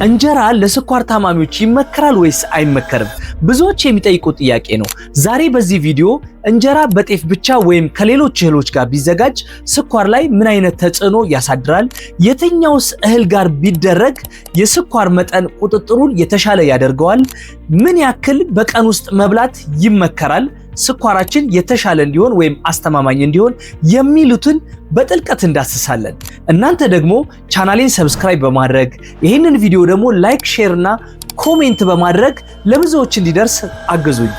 እንጀራ ለስኳር ታማሚዎች ይመከራል ወይስ አይመከርም? ብዙዎች የሚጠይቁት ጥያቄ ነው። ዛሬ በዚህ ቪዲዮ እንጀራ በጤፍ ብቻ ወይም ከሌሎች እህሎች ጋር ቢዘጋጅ ስኳር ላይ ምን አይነት ተጽዕኖ ያሳድራል? የትኛውስ እህል ጋር ቢደረግ የስኳር መጠን ቁጥጥሩን የተሻለ ያደርገዋል? ምን ያክል በቀን ውስጥ መብላት ይመከራል ስኳራችን የተሻለ እንዲሆን ወይም አስተማማኝ እንዲሆን የሚሉትን በጥልቀት እንዳስሳለን። እናንተ ደግሞ ቻናሌን ሰብስክራይብ በማድረግ ይህንን ቪዲዮ ደግሞ ላይክ፣ ሼር እና ኮሜንት በማድረግ ለብዙዎች እንዲደርስ አግዙኝ።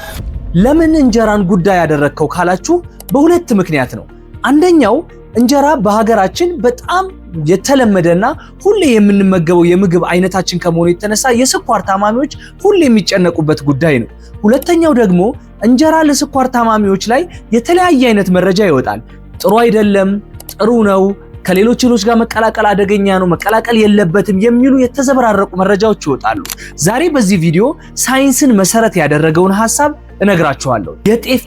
ለምን እንጀራን ጉዳይ ያደረከው ካላችሁ በሁለት ምክንያት ነው። አንደኛው እንጀራ በሀገራችን በጣም የተለመደና ሁሌ የምንመገበው የምግብ አይነታችን ከመሆኑ የተነሳ የስኳር ታማሚዎች ሁሌ የሚጨነቁበት ጉዳይ ነው። ሁለተኛው ደግሞ እንጀራ ለስኳር ታማሚዎች ላይ የተለያየ አይነት መረጃ ይወጣል። ጥሩ አይደለም፣ ጥሩ ነው፣ ከሌሎች እህሎች ጋር መቀላቀል አደገኛ ነው፣ መቀላቀል የለበትም የሚሉ የተዘበራረቁ መረጃዎች ይወጣሉ። ዛሬ በዚህ ቪዲዮ ሳይንስን መሰረት ያደረገውን ሐሳብ እነግራችኋለሁ። የጤፍ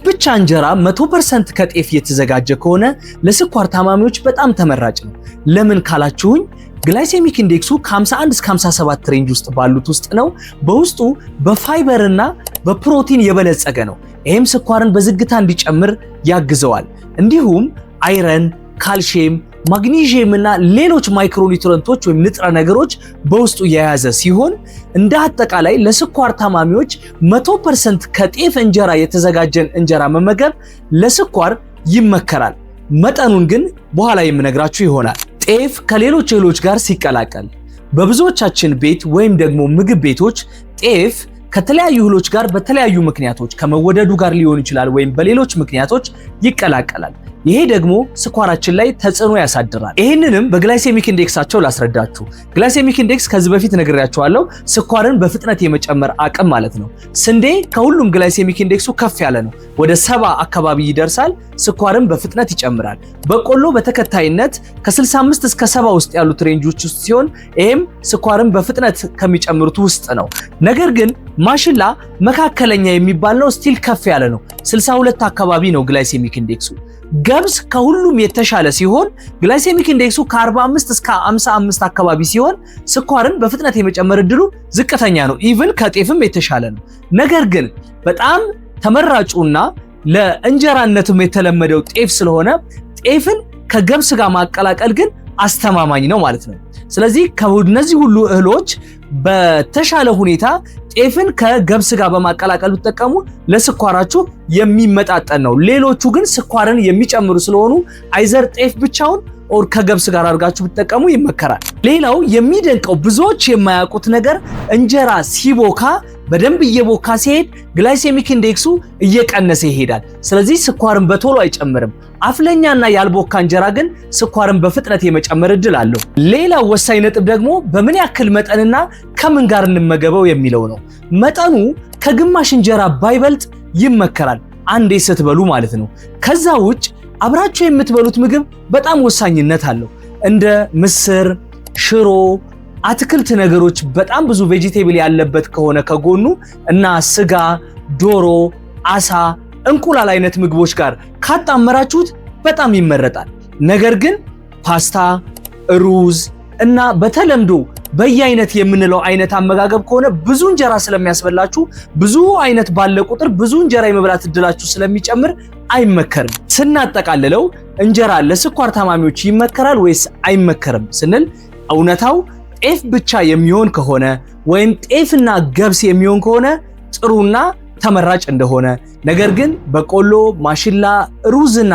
ብቻ እንጀራ 100% ከጤፍ የተዘጋጀ ከሆነ ለስኳር ታማሚዎች በጣም ተመራጭ ነው። ለምን ካላችሁኝ ግላይሴሚክ ኢንዴክሱ ከ51 እስከ 57 ሬንጅ ውስጥ ባሉት ውስጥ ነው። በውስጡ በፋይበር እና በፕሮቲን የበለጸገ ነው። ይህም ስኳርን በዝግታ እንዲጨምር ያግዘዋል። እንዲሁም አይረን፣ ካልሲየም፣ ማግኒዥየም እና ሌሎች ማይክሮኒውትሪየንቶች ወይም ንጥረ ነገሮች በውስጡ የያዘ ሲሆን እንደ አጠቃላይ ለስኳር ታማሚዎች 100% ከጤፍ እንጀራ የተዘጋጀን እንጀራ መመገብ ለስኳር ይመከራል። መጠኑን ግን በኋላ የምነግራችሁ ይሆናል። ጤፍ ከሌሎች እህሎች ጋር ሲቀላቀል በብዙዎቻችን ቤት ወይም ደግሞ ምግብ ቤቶች ጤፍ ከተለያዩ እህሎች ጋር በተለያዩ ምክንያቶች ከመወደዱ ጋር ሊሆን ይችላል ወይም በሌሎች ምክንያቶች ይቀላቀላል። ይሄ ደግሞ ስኳራችን ላይ ተጽዕኖ ያሳድራል። ይህንንም በግላይሴሚክ ኢንዴክሳቸው ላስረዳችሁ። ግላይሴሚክ ኢንዴክስ ከዚህ በፊት ነግሬያችኋለሁ፣ ስኳርን በፍጥነት የመጨመር አቅም ማለት ነው። ስንዴ ከሁሉም ግላይሴሚክ ኢንዴክሱ ከፍ ያለ ነው፣ ወደ 70 አካባቢ ይደርሳል። ስኳርን በፍጥነት ይጨምራል። በቆሎ በተከታይነት ከ65 እስከ 70 ውስጥ ያሉት ሬንጆች ውስጥ ሲሆን ይሄም ስኳርን በፍጥነት ከሚጨምሩት ውስጥ ነው። ነገር ግን ማሽላ መካከለኛ የሚባል ነው፣ ስቲል ከፍ ያለ ነው፣ 62 አካባቢ ነው ግላይሴሚክ ኢንዴክሱ። ገብስ ከሁሉም የተሻለ ሲሆን ግላይሴሚክ ኢንዴክሱ ከ45 እስከ 55 አካባቢ ሲሆን ስኳርን በፍጥነት የመጨመር እድሉ ዝቅተኛ ነው። ኢቭን ከጤፍም የተሻለ ነው። ነገር ግን በጣም ተመራጩና ለእንጀራነትም የተለመደው ጤፍ ስለሆነ ጤፍን ከገብስ ጋር ማቀላቀል ግን አስተማማኝ ነው ማለት ነው። ስለዚህ ከነዚህ ሁሉ እህሎች በተሻለ ሁኔታ ጤፍን ከገብስ ጋር በማቀላቀል ብትጠቀሙ ለስኳራችሁ የሚመጣጠን ነው። ሌሎቹ ግን ስኳርን የሚጨምሩ ስለሆኑ አይዘር ጤፍ ብቻውን ኦር ከገብስ ጋር አድርጋችሁ ብትጠቀሙ ይመከራል። ሌላው የሚደንቀው ብዙዎች የማያውቁት ነገር እንጀራ ሲቦካ በደንብ እየቦካ ሲሄድ ግላይሴሚክ ኢንዴክሱ እየቀነሰ ይሄዳል። ስለዚህ ስኳርን በቶሎ አይጨምርም። አፍለኛና ያልቦካ እንጀራ ግን ስኳርን በፍጥነት የመጨመር እድል አለው። ሌላው ወሳኝ ነጥብ ደግሞ በምን ያክል መጠንና ከምን ጋር እንመገበው የሚለው ነው። መጠኑ ከግማሽ እንጀራ ባይበልጥ ይመከራል፣ አንዴ ስትበሉ ማለት ነው። ከዛ ውጭ አብራችሁ የምትበሉት ምግብ በጣም ወሳኝነት አለው። እንደ ምስር፣ ሽሮ፣ አትክልት ነገሮች በጣም ብዙ ቬጂቴብል ያለበት ከሆነ ከጎኑ እና ስጋ፣ ዶሮ፣ አሳ፣ እንቁላል አይነት ምግቦች ጋር ካጣመራችሁት በጣም ይመረጣል። ነገር ግን ፓስታ፣ ሩዝ እና በተለምዶ በየአይነት የምንለው አይነት አመጋገብ ከሆነ ብዙ እንጀራ ስለሚያስበላችሁ ብዙ አይነት ባለ ቁጥር ብዙ እንጀራ የመብላት እድላችሁ ስለሚጨምር አይመከርም። ስናጠቃልለው እንጀራ ለስኳር ታማሚዎች ይመከራል ወይስ አይመከርም ስንል እውነታው ጤፍ ብቻ የሚሆን ከሆነ ወይም ጤፍና ገብስ የሚሆን ከሆነ ጥሩና ተመራጭ እንደሆነ፣ ነገር ግን በቆሎ፣ ማሽላ፣ ሩዝና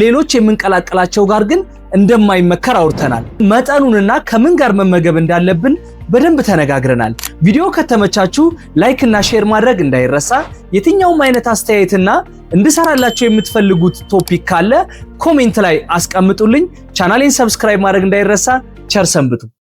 ሌሎች የምንቀላቀላቸው ጋር ግን እንደማይመከር አውርተናል። መጠኑንና ከምን ጋር መመገብ እንዳለብን በደንብ ተነጋግረናል። ቪዲዮ ከተመቻችሁ ላይክ እና ሼር ማድረግ እንዳይረሳ። የትኛውም አይነት አስተያየትና እንድሰራላችሁ የምትፈልጉት ቶፒክ ካለ ኮሜንት ላይ አስቀምጡልኝ። ቻናሌን ሰብስክራይብ ማድረግ እንዳይረሳ። ቸር ሰንብቱ።